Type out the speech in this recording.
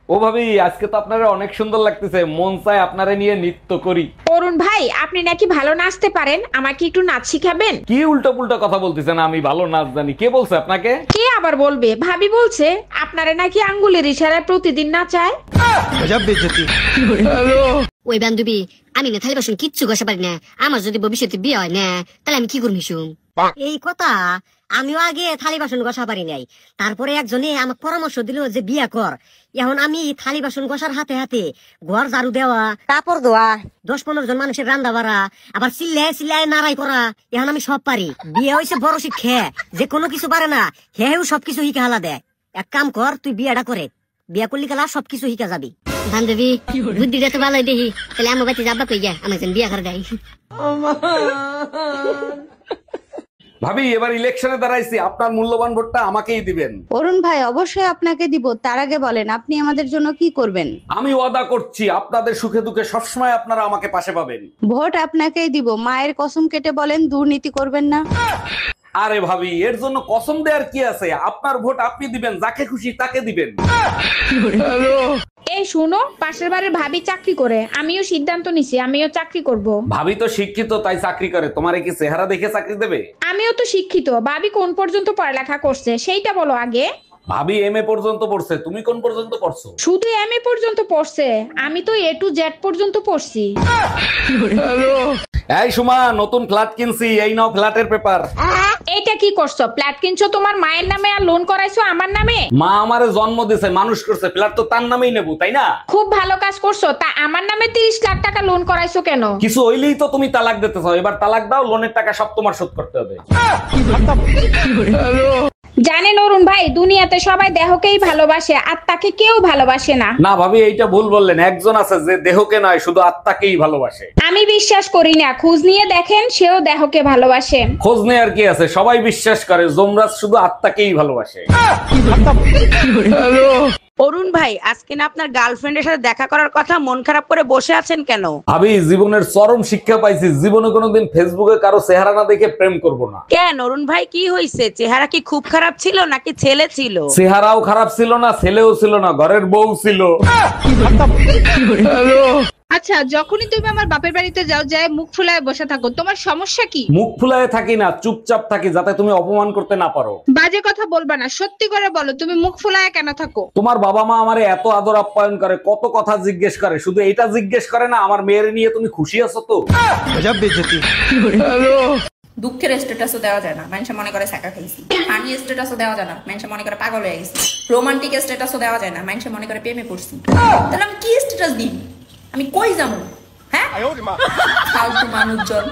ও ভাবি, আজকে তো আপনারা অনেক সুন্দর লাগতেছে, মন চায় আপনারা নিয়ে নৃত্য করি। অরুণ ভাই, আপনি নাকি ভালো নাচতে পারেন, আমাকে একটু নাচ শিখাবেন? কি উল্টো পুল্টো কথা বলতেছেন? আমি ভালো নাচ জানি? কে বলছে আপনাকে? কে আবার বলবে? ভাবি বলছে আপনারা নাকি আঙ্গুলের ইশারায় প্রতিদিন নাচায়। ওই বান্ধবী, আমি না থালি বাসন কিচ্ছু ঘষা পারি না। আমার যদি ভবিষ্যতে বিয়ে হয় না, তাহলে আমি কি করবি শুন? এই কথা আমিও আগে থালি বাসন ঘষা পারি নাই। তারপরে একজনে আমাকে পরামর্শ দিল যে বিয়ে কর। এখন আমি থালি বাসন ঘষার হাতে হাতে ঘর ঝাড়ু দেওয়া, কাপড় ধোয়া, 10-15 জন মানুষের রান্না বাড়া, আবার চিল্লায় চিল্লায় নাড়াই করা, এখন আমি সব পারি। বিয়ে হয়েছে বড় শিক্ষা, যে কোনো কিছু পারে না হেউ সবকিছু শিখে হালা দেয়। এক কাম কর, তুই বিয়েটা করে, বিয়ে করলি কালা সবকিছু শিখা যাবি। বান্ধবী, বুদ্ধিটা তো ভালোই দেখি, তাহলে আমার বাচ্চা যাবা কই গা, আমার বিয়ে করে দেয়। ভাবি, এবার ইলেকশনে দাঁড়াইছি, আপনার মূল্যবান ভোটটা আমাকেই দিবেন। অরুণ ভাই, অবশ্যই আপনাকে দিব। তার আগে বলেন আপনি আমাদের জন্য কি করবেন? আমি ওয়াদা করছি, আপনাদের সুখে দুঃখে সবসময় আপনারা আমাকে পাশে পাবেন। ভোট আপনাকেই দিব। মায়ের কসম কেটে বলেন দুর্নীতি করবেন না। আরে ভাবি, এর জন্য কসম দেওয়ার কি আছে? আপনার ভোট আপনি দিবেন, যাকে খুশি তাকে দিবেন। এই শুনো, পাশের বাড়ির ভাবি চাকরি করে, আমিও সিদ্ধান্ত নিছি আমিও চাকরি করব। ভাবি তো শিক্ষিত, তাই চাকরি করে। তোমারে কি চেহারা দেখে চাকরি দেবে? আমিও তো শিক্ষিত, ভাবি কোন পর্যন্ত পড়ালেখা করছে সেইটা বলো আগে। ভাবি এমএ পর্যন্ত পড়ছে, তুমি কোন পর্যন্ত পড়ছো? শুধু এমএ পর্যন্ত পড়ছে, আমি তো A to Z পর্যন্ত পড়ছি। এই সুমা, নতুন ফ্ল্যাট কিনছি, এই নাও ফ্ল্যাটের পেপার। এইটা কি করছো? ফ্ল্যাট কিনছো তোমার মায়ের নামে আর লোন করাইছো আমার নামে? মা আমারে জন্ম দিছে, মানুষ করছে, ফ্ল্যাট তো তার নামেই নেবো, তাই না? খুব ভালো কাজ করছো। তা আমার নামে 30 লাখ টাকা লোন করাইছো কেন? কিছু হইলেই তো তুমি তালাক দিতে চাও। এবার তালাক দাও, লোনের টাকা সব তোমার শোধ করতে হবে। জানেন অরুণ ভাই, দুনিয়াতে সবাই দেহকেই ভালোবাসে, আত্মাকে কেউ ভালোবাসে না। না ভাবি, এইটা ভুল বললেন। একজন আছে যে দেহকে নয়, শুধু আত্মাকেই ভালোবাসে। আমি বিশ্বাস করি না, খোঁজ নিয়ে দেখেন, সেও দেহকে ভালোবাসে। খোঁজ নেয়ার কি আছে? সবাই বিশ্বাস করে যমরাজ শুধু আত্মাকেই ভালোবাসে। অরুণ ভাই, আজকে না আপনার গার্লফ্রেন্ডের সাথে দেখা করার কথা, মন খারাপ করে বসে আছেন কেন? ভাবি, জীবনের চরম শিক্ষা পাইছি, জীবনে কোনোদিন ফেসবুকে কারো চেহারা না দেখে প্রেম করব না। কেন অরুণ ভাই, কি হয়েছে? চেহারা কি খুব খারাপ ছিল নাকি ছেলে ছিল? চেহারাও খারাপ ছিল না, ছেলেও ছিল না, ঘরের বউ ছিল। আচ্ছা, যখনই তুমি আমার বাপের বাড়িতে যাও, যায় মুখ ফুলায় বসে থাকো, তোমার সমস্যা কি? মুখ ফুলায় থাকি না, চুপচাপ থাকি, যাতে তুমি অপমান করতে না পারো। বাজে কথা বলবা না, সত্যি করে বলো তুমি মুখ ফুলায় কেন থাকো? তোমার বাবা মা আমারে এত আদর আপ্যায়ন করে, কত কথা জিজ্ঞেস করে, শুধু এটা জিজ্ঞেস করে না আমার মেয়ের নিয়ে তুমি খুশি আছো তো? দুঃখের স্ট্যাটাসও দেওয়া যায় না, মানুষ মনে করে সাকা খাইছি। ফানি স্ট্যাটাসও দেওয়া যায় না, মানুষ মনে করে পাগল হয়ে গেছি। রোমান্টিক স্ট্যাটাসও দেওয়া যায় না, মানুষ মনে করে প্রেমে পড়ছি। তাহলে আমি কি স্ট্যাটাস দিই? আমি কই যাবো? হ্যাঁ, ফালতু মানুষজন।